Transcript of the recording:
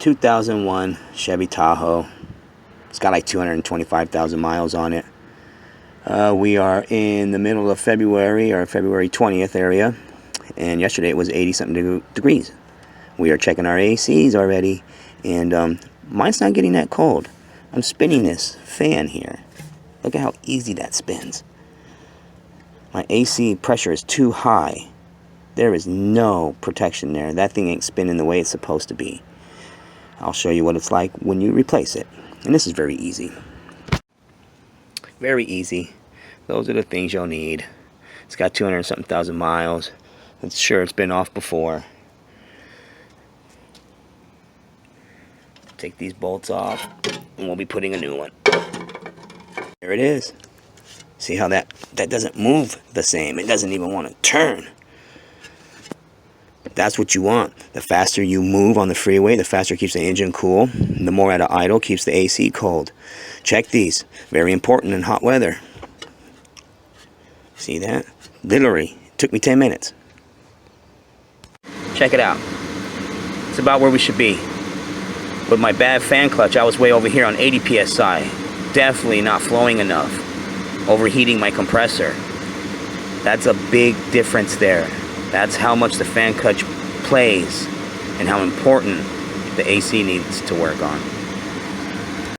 2001 Chevy Tahoe. It's got like 225,000 miles on it. We are in the middle of February, or February 20th area, and yesterday it was 80-something degrees. We are checking our ACs already, and mine's not getting that cold. I'm spinning this fan here. Look at how easy that spins. My AC pressure is too high. There is no protection there. That thing ain't spinning the way it's supposed to be. I'll show you what it's like when you replace it. And this is very easy. Very easy. Those are the things you'll need. It's got 200-something thousand miles. It's sure it's been off before. Take these bolts off, and we'll be putting a new one. There it is. See how that doesn't move the same. It doesn't even want to turn. That's what you want. The faster you move on the freeway, the faster it keeps the engine cool. The more at an idle keeps the AC cold. Check these. Very important in hot weather. See that? Literally, it took me 10 minutes. Check it out. It's about where we should be. With my bad fan clutch, I was way over here on 80 psi. Definitely not flowing enough. Overheating my compressor. That's a big difference there. That's how much the fan clutch plays and how important the AC needs to work on.